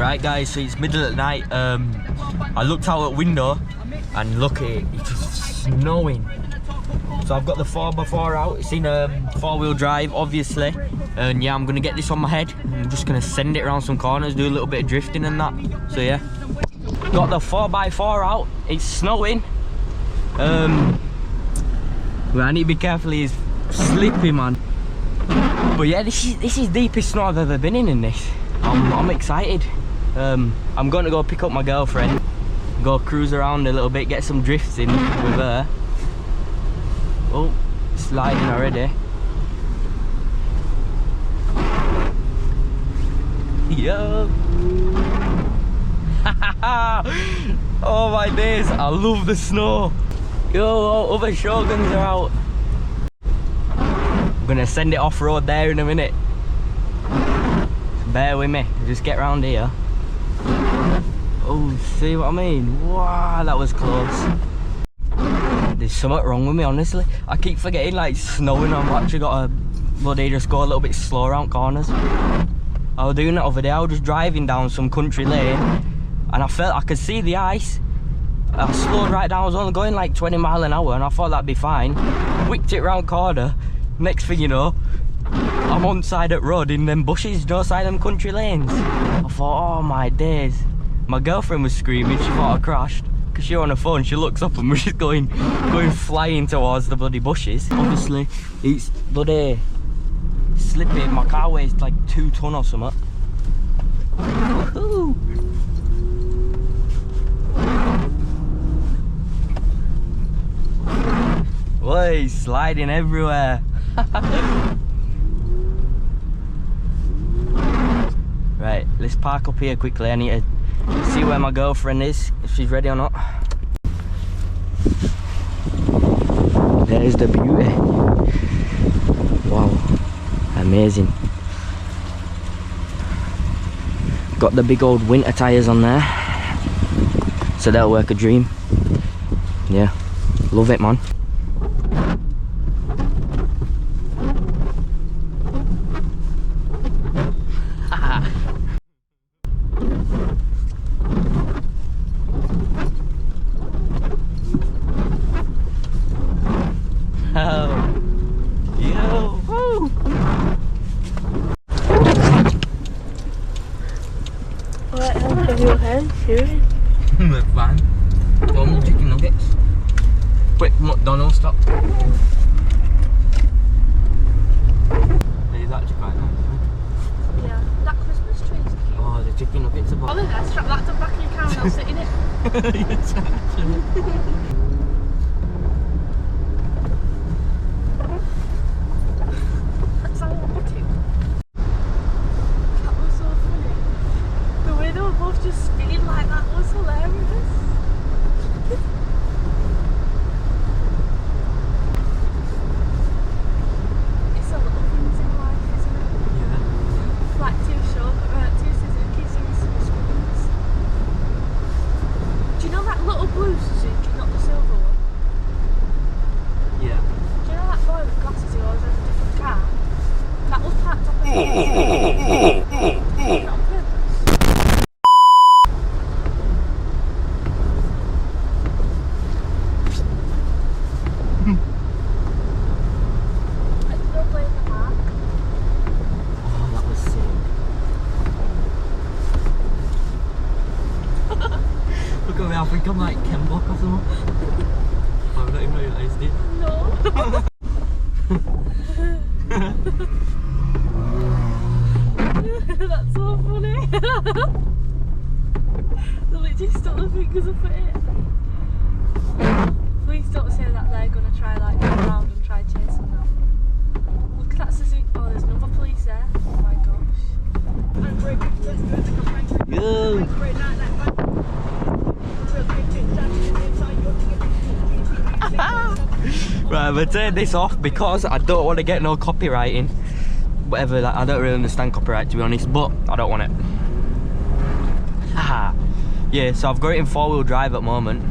Right guys, so it's middle of the night. I looked out at window and look, it's just snowing. So I've got the 4x4 out. It's in 4-wheel drive obviously, and yeah, I'm gonna get this on my head. I'm just gonna send it around some corners, do a little bit of drifting and that. So yeah, got the 4x4 out. It's snowing. Well, I need to be careful, he's slippy, man. But yeah, this is deepest snow I've ever been in this. I'm excited. I'm going to go pick up my girlfriend, go cruise around a little bit, get some drifts in with her. Oh, sliding already. Yo. Oh my days, I love the snow. Yo, other shoguns are out. I'm gonna send it off-road there in a minute. Bear with me, just get round here. Oh, see what I mean? Wow, that was close. There's something wrong with me, honestly. I keep forgetting, like, it's snowing. I've actually got to bloody just go a little bit slow around corners. I was doing that over there. I was just driving down some country lane and I felt I could see the ice. I slowed right down. I was only going like 20 miles an hour and I thought that'd be fine. Whipped it round corner. Next thing you know, I'm on side of road in them bushes, no side of them country lanes. I thought, oh my days. My girlfriend was screaming, she thought I crashed. Because she was on her phone, she looks up and we're just going flying towards the bloody bushes. Obviously, it's bloody slippy. My car weighs like 2 ton or something. Woohoo! Boy, sliding everywhere. Right, let's park up here quickly. I need to see where my girlfriend is, if she's ready or not. There's the beauty. Wow, amazing. Got the big old winter tyres on there, so that'll work a dream. Yeah, love it, man. Van. One chicken nuggets. Quick McDonald's stop. It's actually quite nice. Yeah, that Christmas tree is cute. Oh, the chicken nuggets are Oh, there, strap that to the back of your car and I'll sit in it. Yes, actually. That's how I want to. That was so funny. The way they were both just spinning like that was hilarious. It's a little things in life, isn't it? Yeah. Like two Suzuki's and some spoons. Do you know that little blue Suzuki, not the silver one? Yeah. Do you know that boy with glasses who always has a different car? That was parked up in not on purpose. I think I'm like Ken Block or something. I've not even realised it. No. That's so funny. They literally stuck their fingers up at it. Please don't say that they're gonna try like go around and try chasing them. Look at that Suzuki. Oh, there's another police there. Oh my gosh. Yo. Right, I'm gonna turn this off because I don't want to get no copywriting. Whatever, like, I don't really understand copyright to be honest, but I don't want it. Haha. Yeah, so I've got it in 4-wheel drive at the moment.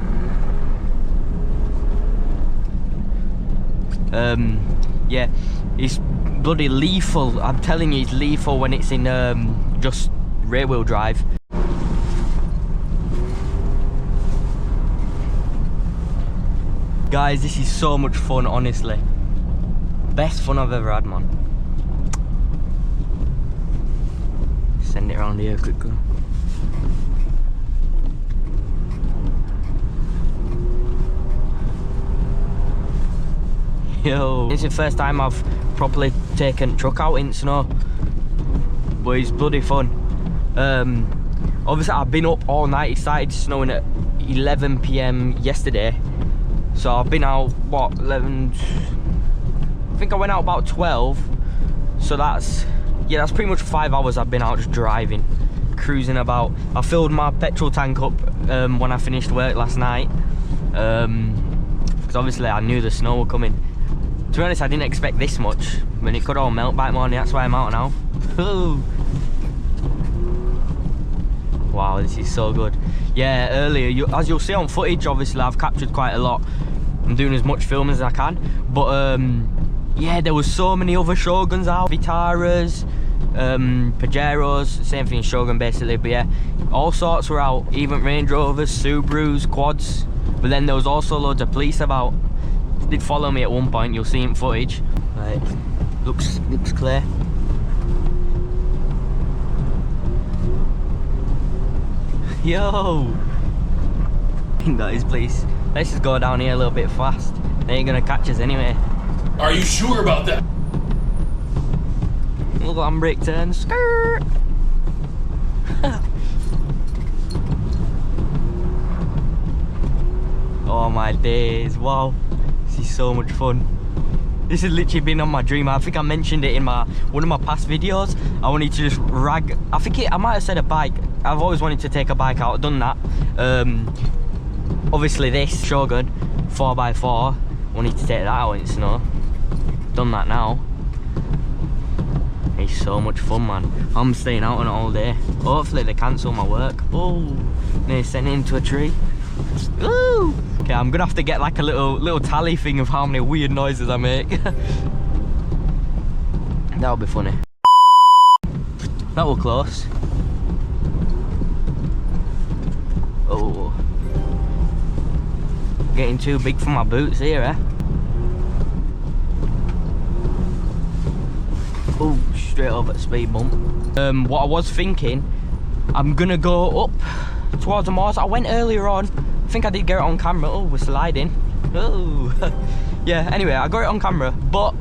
Yeah, it's bloody lethal. I'm telling you, it's lethal when it's in just rear wheel drive. Guys, this is so much fun, honestly. Best fun I've ever had, man. Send it around here quickly. Yo, this is the first time I've properly taken truck out in snow, but it's bloody fun. Obviously I've been up all night. It started snowing at 11 PM yesterday, so I've been out, what, 11, I think I went out about 12, so that's pretty much 5 hours I've been out just driving, cruising about. I filled my petrol tank up when I finished work last night, because obviously I knew the snow was coming. To be honest, I didn't expect this much. I mean, it could all melt by morning, that's why I'm out now. Wow, this is so good. Yeah, earlier, as you'll see on footage, obviously I've captured quite a lot. I'm doing as much film as I can, but yeah, there was so many other Shoguns out, Vitaras, Pajeros, same thing as Shogun basically, but yeah, all sorts were out, even Range Rovers, Subarus, quads, but then there was also loads of police about. They did follow me at one point, you'll see in footage. Right, looks clear. Yo! Guys, please, let's just go down here a little bit fast. They ain't gonna catch us anyway. Are you sure about that? Look, handbrake turn, skirt! Oh my days, wow. This is so much fun. This has literally been on my dream. I think I mentioned it in one of my past videos. I wanted to just rag, I might have said a bike. I've always wanted to take a bike out, I've done that. Obviously this Shogun 4x4, I wanted to take that out in snow. Done that now. It's so much fun, man. I'm staying out on it all day. Hopefully they cancel my work. Oh, they sent it into a tree. Ooh. Okay, I'm gonna have to get like a little tally thing of how many weird noises I make. That'll be funny. That was close. Oh, getting too big for my boots here, eh? Oh, straight over the speed bump. What I was thinking, I'm gonna go up towards the moors. I went earlier on. I think I did get it on camera. Oh, we're sliding. Oh, yeah. Anyway, I got it on camera, but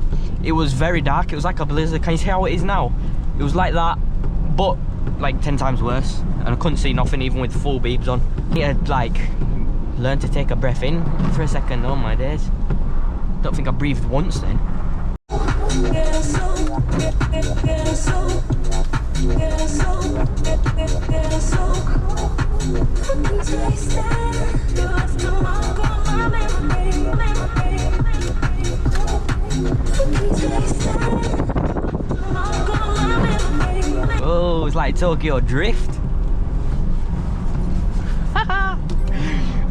it was very dark. It was like a blizzard. Can you see how it is now? It was like that, but like 10 times worse. And I couldn't see nothing even with full beeps on. I need to like learn to take a breath in for a second. Oh my days. Don't think I breathed once then. Oh, it's like Tokyo Drift.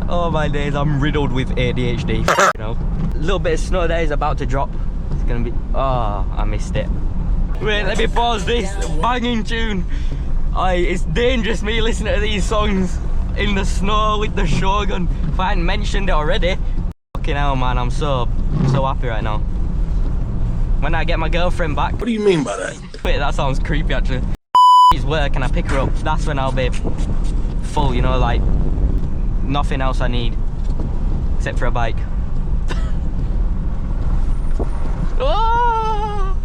Oh my days, I'm riddled with ADHD. You know, a little bit of snow there is about to drop. It's gonna be, oh, I missed it. Wait, let me pause this banging tune. It's dangerous me listening to these songs in the snow with the Shogun. If I hadn't mentioned it already. Fucking hell, man, I'm so happy right now. When I get my girlfriend back. What do you mean by that? Wait, that sounds creepy actually. She's work and I pick her up, that's when I'll be full, you know, like nothing else I need except for a bike. Oh!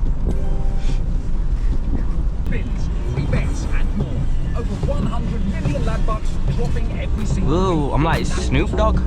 Spins, free bets and more. Over 100 million lad bucks dropping every single Ooh, I'm like Snoop Dogg.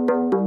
bye.